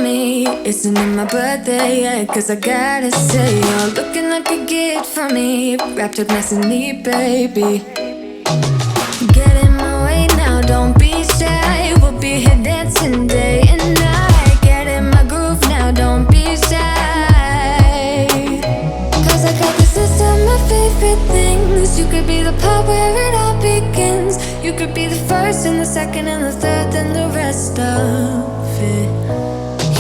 me. Isn't it my birthday yet? Cause I gotta say, you're looking like a gift for me, wrapped up nice and neat, baby. Get in my way now, don't be shy. We'll be here dancing day and night. Get in my groove now, don't be shy. Cause I got this list of my favorite things. You could be the part where it all begins. You could be the first and the second and the third and the rest of it.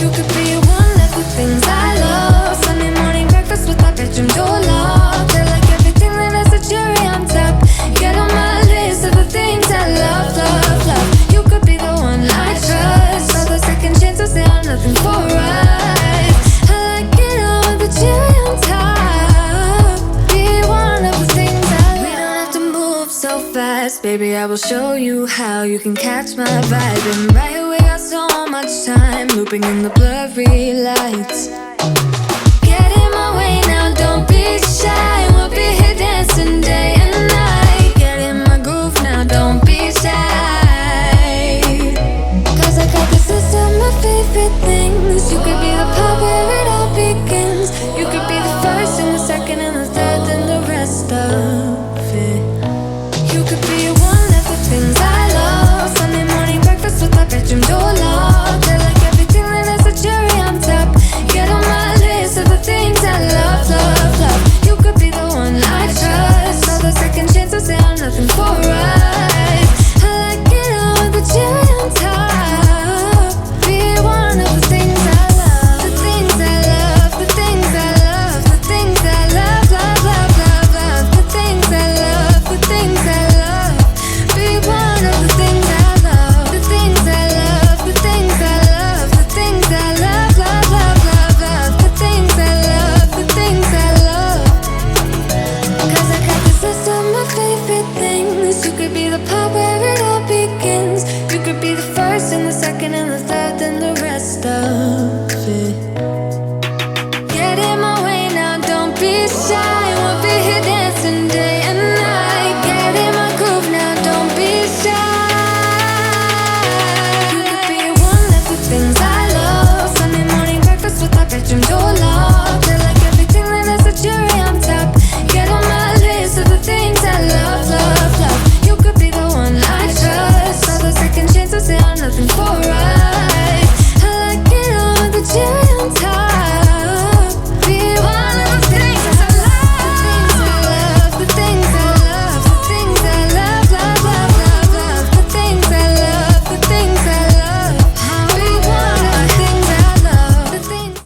You could be one of the things I love. Sunday morning breakfast with our bedroom door locked. I like everything that has a cherry on top. Get on my list of the things I love, love, love. You could be the one I trust. All the second chances, they are nothing for us. I like it all with the cherry on top. Be one of the things I love. We don't have to move so fast, baby, I will show you how. You can catch my vibe. And right away, got so much time, looping in the blurry lights.